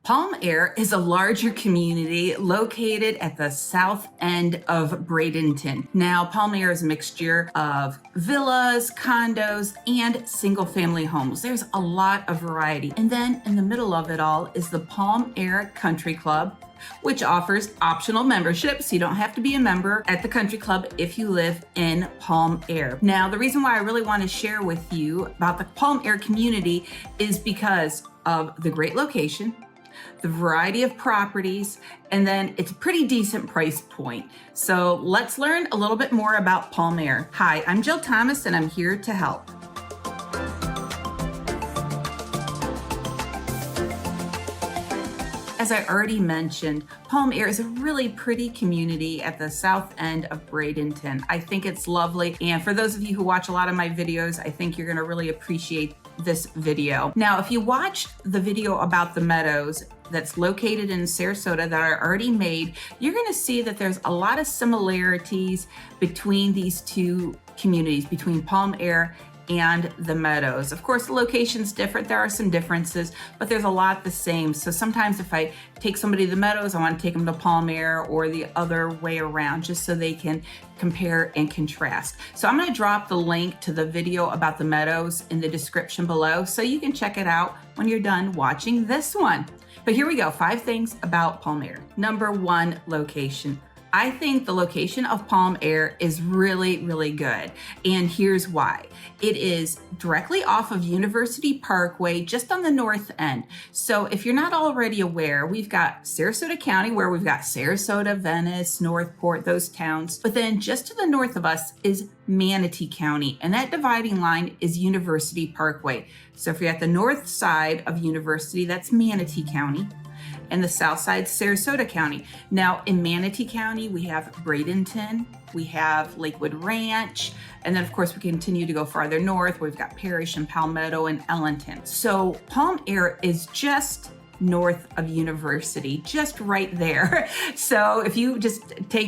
Palm Aire is a larger community located at the south end of Bradenton. Now, Palm Aire is a mixture of villas, condos, and single-family homes. There's a lot of variety. And then in the middle of it all is the Palm Aire Country Club, which offers optional membership, so you don't have to be a member at the country club if you live in Palm Aire. Now, the reason why I really want to share with you about the Palm Aire community is because of the great location, the variety of properties, and then it's a pretty decent price point. So let's learn a little bit more about Palm Aire. Hi, I'm Jill Thomas and I'm here to help. As I already mentioned, Palm Aire is a really pretty community at the south end of Bradenton. I think it's lovely, and for those of you who watch a lot of my videos, I think you're gonna really appreciate this video. Now, if you watched the video about the meadows that's located in Sarasota that are already made, you're gonna see that there's a lot of similarities between these two communities, between Palm Aire and the meadows. Of course, the location's different. There are some differences, but there's a lot the same. So sometimes if I take somebody to the meadows, I want to take them to Palm Aire or the other way around, just so they can compare and contrast. So I'm going to drop the link to the video about the meadows in the description below, so you can check it out when you're done watching this one. But here we go, 5 things about Palm Aire. Number 1, location. I think the location of Palm Aire is really, really good. And here's why. It is directly off of University Parkway, just on the north end. So if you're not already aware, we've got Sarasota County, where we've got Sarasota, Venice, Northport, those towns. But then just to the north of us is Manatee County, and that dividing line is University Parkway. So if you're at the north side of University, that's Manatee County, and the south side, Sarasota County. Now in Manatee County, we have Bradenton, we have Lakewood Ranch, and then of course we continue to go farther north. We've got Parrish and Palmetto and Ellington. So Palm Aire is just north of University, just right there. So if you just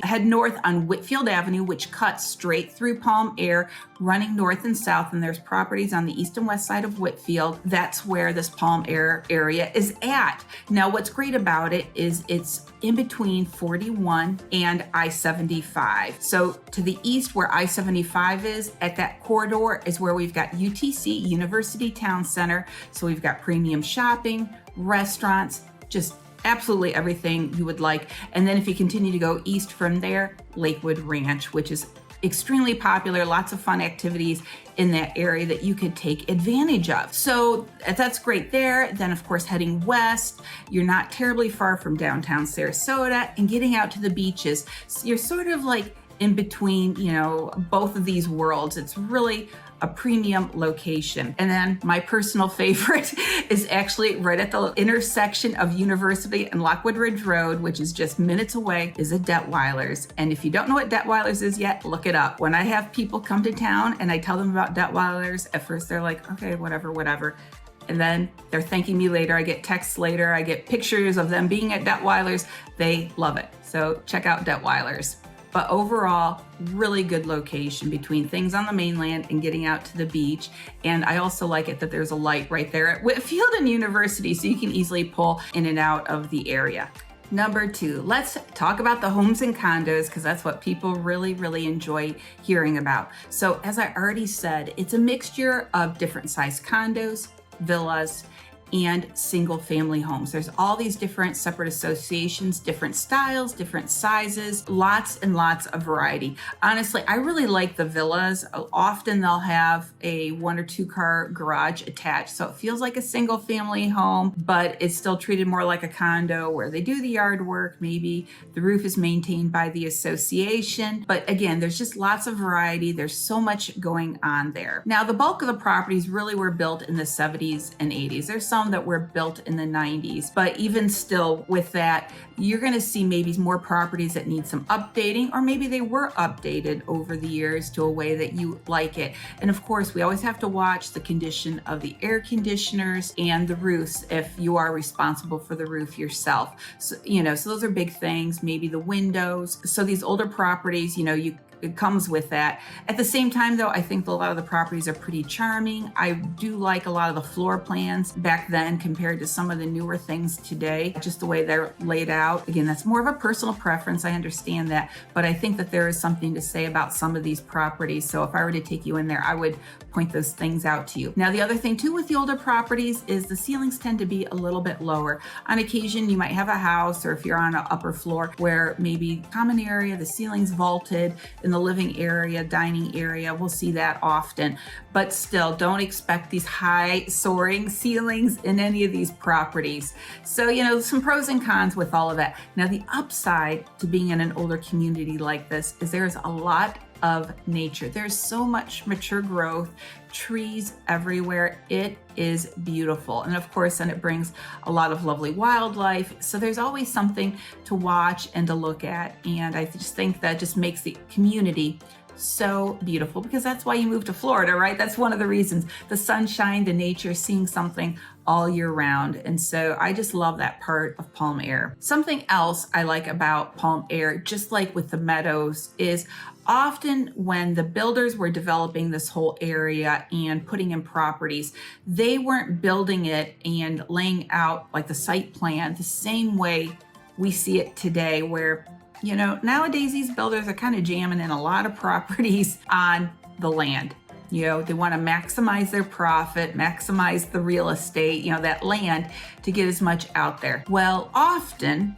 head north on Whitfield Avenue, which cuts straight through Palm Aire, running north and south, and there's properties on the east and west side of Whitfield, that's where this Palm Aire area is at. Now, what's great about it is it's in between 41 and I-75. So to the east, where I-75 is, at that corridor is where we've got UTC, University Town Center. So we've got premium shopping, restaurants, just absolutely everything you would like. And then if you continue to go east from there, Lakewood Ranch, which is extremely popular, lots of fun activities in that area that you could take advantage of. So that's great there. Then of course, heading west, you're not terribly far from downtown Sarasota, and getting out to the beaches. So you're sort of like in between, both of these worlds. It's really a premium location. And then my personal favorite is actually right at the intersection of University and Lockwood Ridge Road, which is just minutes away, is a Detweiler's. And if you don't know what Detweiler's is yet, look it up. When I have people come to town and I tell them about Detweiler's, at first they're like, okay, whatever. And then they're thanking me later. I get texts later. I get pictures of them being at Detweiler's. They love it. So check out Detweiler's. But overall, really good location between things on the mainland and getting out to the beach. And I also like it that there's a light right there at Whitfield and University, so you can easily pull in and out of the area. Number 2, let's talk about the homes and condos, because that's what people really, really enjoy hearing about. So as I already said, it's a mixture of different size condos, villas, and single family homes. There's all these different separate associations, different styles, different sizes, lots and lots of variety. Honestly, I really like the villas. Often they'll have a 1 or 2 car garage attached. So it feels like a single family home, but it's still treated more like a condo where they do the yard work. Maybe the roof is maintained by the association. But again, there's just lots of variety. There's so much going on there. Now, the bulk of the properties really were built in the 70s and 80s. There's some that were built in the 90s, but even still with that, you're going to see maybe more properties that need some updating, or maybe they were updated over the years to a way that you like it. And of course, we always have to watch the condition of the air conditioners and the roofs if you are responsible for the roof yourself. So, so those are big things, maybe the windows. So these older properties, it comes with that. At the same time though, I think a lot of the properties are pretty charming. I do like a lot of the floor plans back then compared to some of the newer things today, just the way they're laid out. Again, that's more of a personal preference, I understand that, but I think that there is something to say about some of these properties. So if I were to take you in there, I would point those things out to you. Now, the other thing too with the older properties is the ceilings tend to be a little bit lower. On occasion, you might have a house, or if you're on an upper floor where maybe common area, the ceiling's vaulted in the living area, dining area, we'll see that often. But still, don't expect these high soaring ceilings in any of these properties. So, some pros and cons with all of that. Now, the upside to being in an older community like this is there's a lot of nature. There's so much mature growth, trees everywhere. It is beautiful. And of course, then it brings a lot of lovely wildlife. So there's always something to watch and to look at. And I just think that just makes the community so beautiful, because that's why you moved to Florida, right? That's one of the reasons. The sunshine, the nature, seeing something all year round. And so I just love that part of Palm Aire. Something else I like about Palm Aire, just like with the Meadows, is often when the builders were developing this whole area and putting in properties, they weren't building it and laying out like the site plan the same way we see it today, where nowadays these builders are kind of jamming in a lot of properties on the land. They want to maximize their profit, maximize the real estate, that land, to get as much out there. Well, often,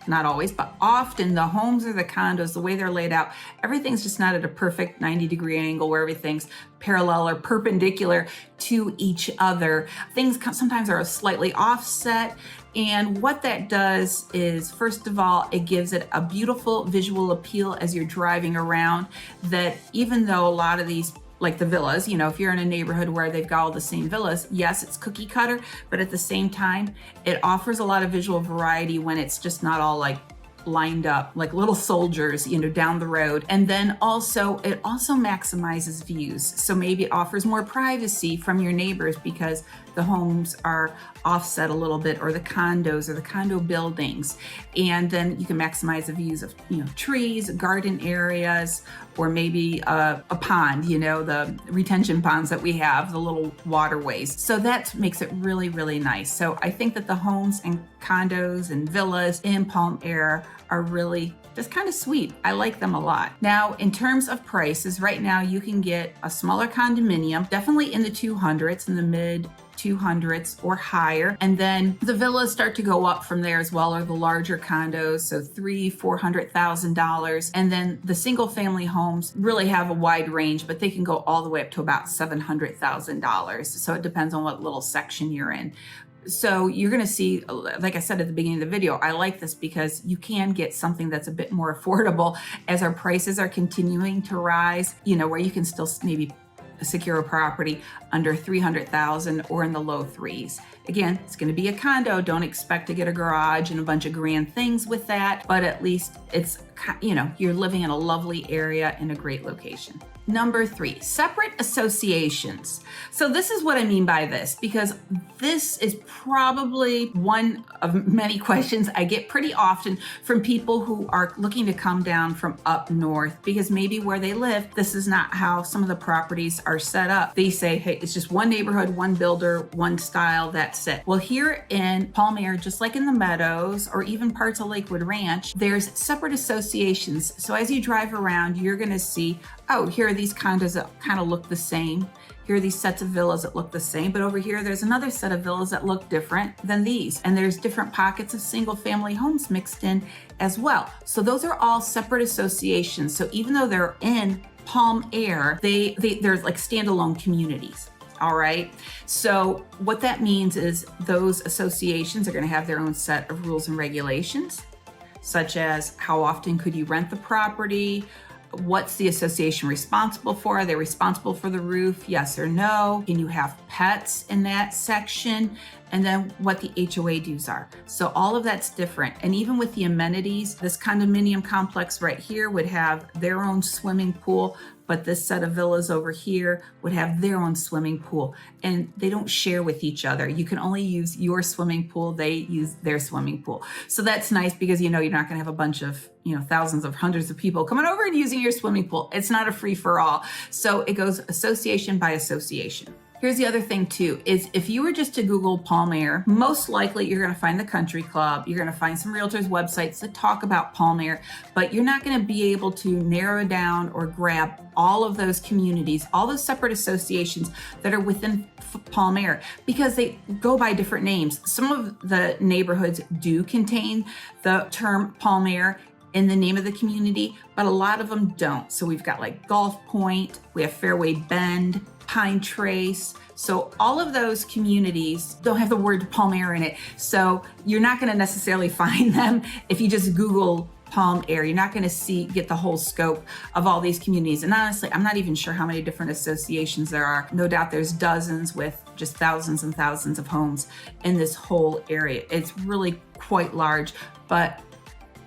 not always, but often the homes or the condos, the way they're laid out, everything's just not at a perfect 90-degree angle where everything's parallel or perpendicular to each other. Things sometimes are slightly offset. And what that does is, first of all, it gives it a beautiful visual appeal as you're driving around, that even though a lot of these, like the villas, if you're in a neighborhood where they've got all the same villas, yes, it's cookie cutter, but at the same time, it offers a lot of visual variety when it's just not all like lined up like little soldiers, down the road. And then also, it also maximizes views. So maybe it offers more privacy from your neighbors because the homes are offset a little bit, or the condos or the condo buildings. And then you can maximize the views of, trees, garden areas, or maybe a pond, the retention ponds that we have, the little waterways. So that makes it really, really nice. So I think that the homes and condos and villas in Palm Aire are really just kind of sweet. I like them a lot. Now, in terms of prices, right now you can get a smaller condominium, definitely in the 200s, in the mid 200s or higher. And then the villas start to go up from there as well, or the larger condos, so $300,000-$400,000. And then the single family homes really have a wide range, but they can go all the way up to about $700,000. So it depends on what little section you're in. So you're going to see, like I said at the beginning of the video, I like this because you can get something that's a bit more affordable as our prices are continuing to rise, where you can still maybe secure a property under $300,000 or in the low threes. Again, it's going to be a condo. Don't expect to get a garage and a bunch of grand things with that, but at least it's, you're living in a lovely area in a great location. Number 3, separate associations. So this is what I mean by this, because this is probably one of many questions I get pretty often from people who are looking to come down from up north, because maybe where they live, this is not how some of the properties are set up. They say, hey, it's just one neighborhood, one builder, one style, that's it. Well, here in Palm Aire, just like in the Meadows or even parts of Lakewood Ranch, there's separate associations. So as you drive around, you're going to see, oh, here are these condos that kind of look the same. Here are these sets of villas that look the same, but over here, there's another set of villas that look different than these. And there's different pockets of single family homes mixed in as well. So those are all separate associations. So even though they're in Palm Aire, they're like standalone communities. All right. So what that means is those associations are going to have their own set of rules and regulations, such as how often could you rent the property? What's the association responsible for? Are they responsible for the roof? Yes or no? Can you have pets in that section? And then what the HOA dues are. So all of that's different. And even with the amenities, this condominium complex right here would have their own swimming pool, but this set of villas over here would have their own swimming pool, and they don't share with each other. You can only use your swimming pool, they use their swimming pool. So that's nice because you're not going to have a bunch of thousands of hundreds of people coming over and using your swimming pool. It's not a free for all. So it goes association by association. Here's the other thing too, is if you were just to Google Palm Aire, most likely you're going to find the country club. You're going to find some realtors' websites that talk about Palm Aire, but you're not going to be able to narrow down or grab all of those communities, all those separate associations that are within Palm Aire, because they go by different names. Some of the neighborhoods do contain the term Palm Aire in the name of the community, but a lot of them don't. So we've got like Gulf Point, we have Fairway Bend, Pine Trace. So all of those communities don't have the word Palm Aire in it. So you're not going to necessarily find them if you just Google Palm Aire. You're not going to get the whole scope of all these communities. And honestly, I'm not even sure how many different associations there are. No doubt there's dozens with just thousands and thousands of homes in this whole area. It's really quite large, but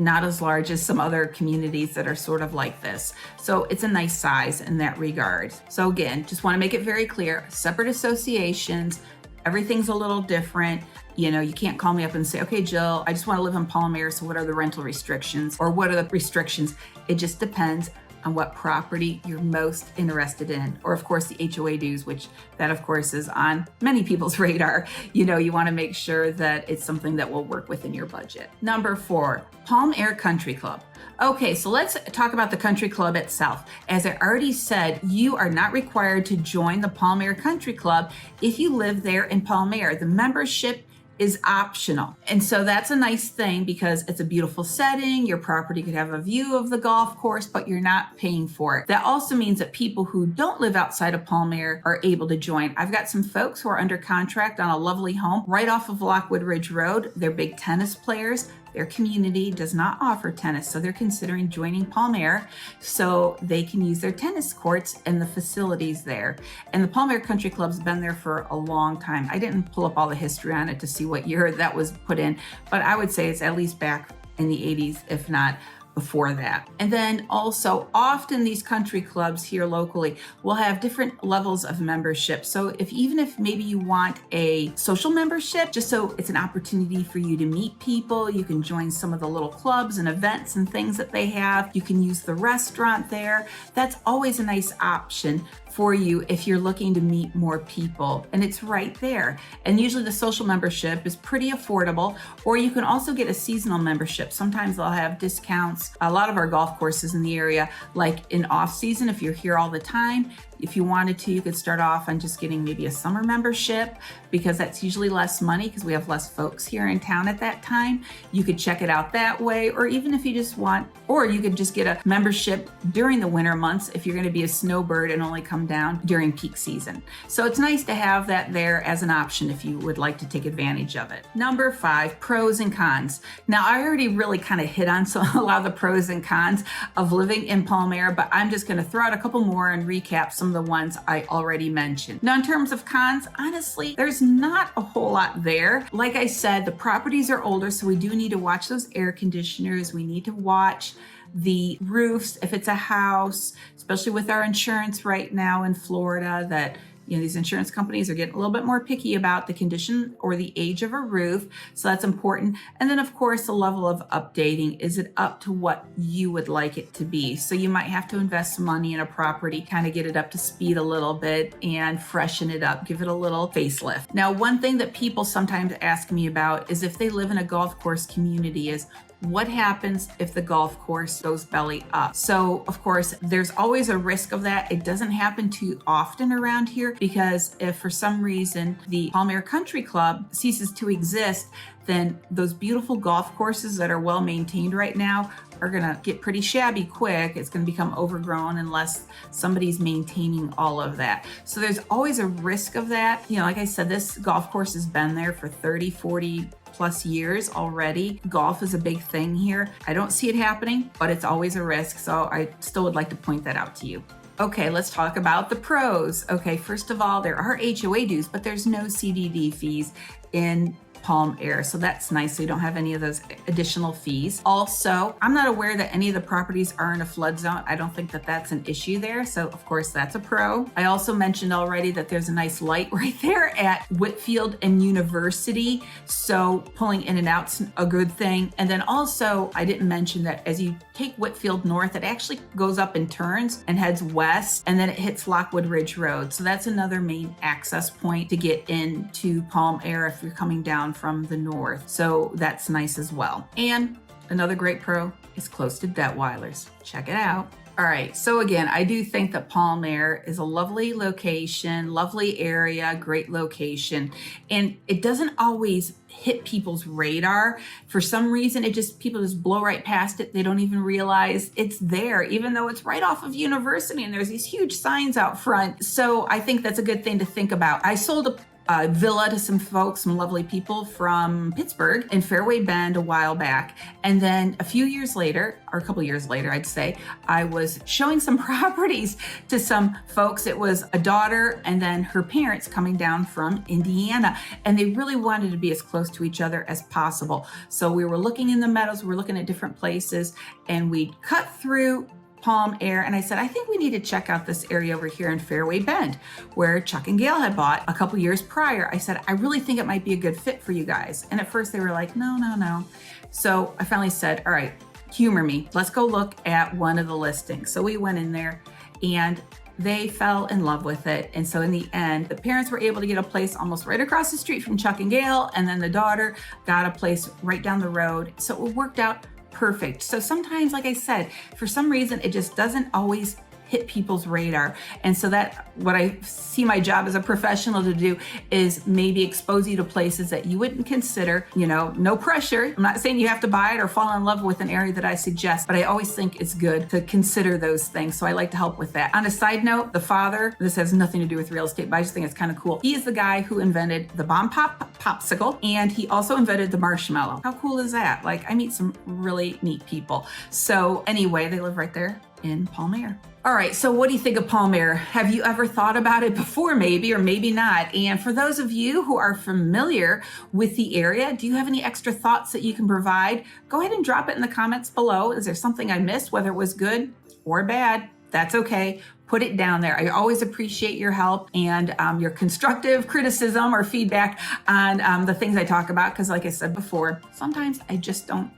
not as large as some other communities that are sort of like this. So it's a nice size in that regard. So again, just want to make it very clear, separate associations, everything's a little different. You can't call me up and say, okay, Jill, I just want to live in Palm Aire, so what are the rental restrictions or what are the restrictions? It just depends on what property you're most interested in. Or of course the HOA dues, which that of course is on many people's radar. You want to make sure that it's something that will work within your budget. Number 4, Palm Aire Country Club. Okay, so let's talk about the country club itself. As I already said, you are not required to join the Palm Aire Country Club if you live there in Palm Aire. The membership is optional. And so that's a nice thing because it's a beautiful setting. Your property could have a view of the golf course, but you're not paying for it. That also means that people who don't live outside of Palm Aire are able to join. I've got some folks who are under contract on a lovely home right off of Lakewood Ridge Road. They're big tennis players. Their community does not offer tennis, so they're considering joining Palm Aire so they can use their tennis courts and the facilities there. And the Palm Aire Country Club's been there for a long time. I didn't pull up all the history on it to see what year that was put in, but I would say it's at least back in the 80s, if not before that. And then also often these country clubs here locally will have different levels of membership. So even if maybe you want a social membership, just so it's an opportunity for you to meet people, you can join some of the little clubs and events and things that they have. You can use the restaurant there. That's always a nice option for you if you're looking to meet more people, and it's right there. And usually the social membership is pretty affordable, or you can also get a seasonal membership. Sometimes they'll have discounts. A lot of our golf courses in the area, like in off season, if you're here all the time, if you wanted to, you could start off on just getting maybe a summer membership, because that's usually less money because we have less folks here in town at that time. You could check it out that way, or even if you just want, or you could just get a membership during the winter months if you're going to be a snowbird and only come down during peak season. So it's nice to have that there as an option if you would like to take advantage of it. Number 5, pros and cons. Now I already really kind of hit on a lot of the pros and cons of living in Palm Aire, but I'm just going to throw out a couple more and recap some of the ones I already mentioned. Now in terms of cons, honestly, there's not a whole lot there. Like I said, the properties are older, so we do need to watch those air conditioners. We need to watch the roofs if it's a house, especially with our insurance right now in Florida, that these insurance companies are getting a little bit more picky about the condition or the age of a roof. So that's important. And then of course, the level of updating. Is it up to what you would like it to be? So you might have to invest some money in a property, kind of get it up to speed a little bit and freshen it up, give it a little facelift. Now, one thing that people sometimes ask me about is if they live in a golf course community is, what happens if the golf course goes belly up? So of course, there's always a risk of that. It doesn't happen too often around here because if for some reason the Palm Aire Country Club ceases to exist, then those beautiful golf courses that are well maintained right now are gonna get pretty shabby quick. It's gonna become overgrown unless somebody's maintaining all of that. So there's always a risk of that. Like I said, this golf course has been there for 30, 40 plus years already. Golf is a big thing here. I don't see it happening, but it's always a risk. So I still would like to point that out to you. Okay, let's talk about the pros. Okay, first of all, there are HOA dues, but there's no CDD fees in Palm Aire. So that's nice. So you don't have any of those additional fees. Also, I'm not aware that any of the properties are in a flood zone. I don't think that that's an issue there. So of course that's a pro. I also mentioned already that there's a nice light right there at Whitfield and University. So pulling in and out's a good thing. And then also I didn't mention that as you take Whitfield north, it actually goes up and turns and heads west, and then it hits Lakewood Ridge Road. So that's another main access point to get into Palm Aire if you're coming down from the north. So that's nice as well. And another great pro is close to Detweiler's. Check it out. All right, so again, I do think that Palm Aire is a lovely location, lovely area, great location, and it doesn't always hit people's radar. For some reason, people just blow right past it. They don't even realize it's there, even though it's right off of University and there's these huge signs out front. So I think that's a good thing to think about. I sold a villa to some folks, some lovely people from Pittsburgh in Fairway Bend a while back. And then a few years later, or a couple years later, I'd say, I was showing some properties to some folks. It was a daughter and then her parents coming down from Indiana, and they really wanted to be as close to each other as possible. So we were looking in the meadows, we were looking at different places, and we cut through Palm Aire, and I said, I think we need to check out this area over here in Fairway Bend where Chuck and Gail had bought a couple years prior. I said, I really think it might be a good fit for you guys. And at first they were like, no. So I finally said, all right, humor me. Let's go look at one of the listings. So we went in there and they fell in love with it. And so in the end, the parents were able to get a place almost right across the street from Chuck and Gail. And then the daughter got a place right down the road. So it worked out perfect. So sometimes, like I said, for some reason, it just doesn't always hit people's radar. And so that what I see my job as a professional to do is maybe expose you to places that you wouldn't consider, no pressure. I'm not saying you have to buy it or fall in love with an area that I suggest, but I always think it's good to consider those things. So I like to help with that. On a side note, the father, this has nothing to do with real estate, but I just think it's kind of cool. He is the guy who invented the Bomb Pop popsicle, and he also invented the marshmallow. How cool is that? Like, I meet some really neat people. So anyway, they live right there in Palm Aire. All right, so what do you think of Palm Aire? Have you ever thought about it before, maybe, or maybe not? And for those of you who are familiar with the area, do you have any extra thoughts that you can provide? Go ahead and drop it in the comments below. Is there something I missed, whether it was good or bad? That's okay. Put it down there. I always appreciate your help and your constructive criticism or feedback on the things I talk about, because like I said before, sometimes I just don't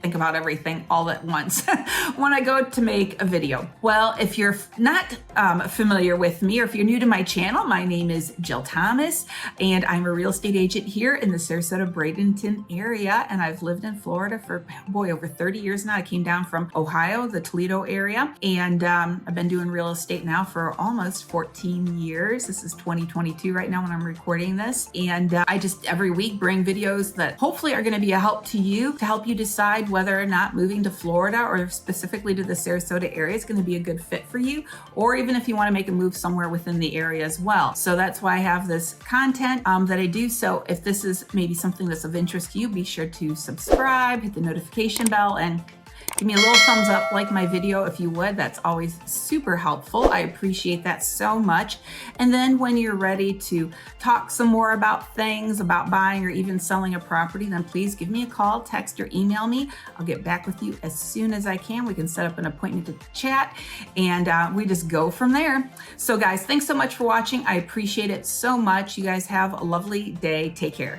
think about everything all at once when I go to make a video. Well, if you're not familiar with me, or if you're new to my channel, my name is Jill Thomas, and I'm a real estate agent here in the Sarasota Bradenton area, and I've lived in Florida for, over 30 years now. I came down from Ohio, the Toledo area, and I've been doing real estate now for almost 14 years. This is 2022 right now when I'm recording this, and I just every week bring videos that hopefully are going to be a help to you, to help you decide whether or not moving to Florida or specifically to the Sarasota area is going to be a good fit for you, or even if you want to make a move somewhere within the area as well. So that's why I have this content that I do. So if this is maybe something that's of interest to you, be sure to subscribe, hit the notification bell, and give me a little thumbs up, like my video if you would. That's always super helpful. I appreciate that so much. And then when you're ready to talk some more about things, about buying or even selling a property, then please give me a call, text, or email me. I'll get back with you as soon as I can. We can set up an appointment to chat, and we just go from there. So guys, thanks so much for watching. I appreciate it so much. You guys have a lovely day. Take care.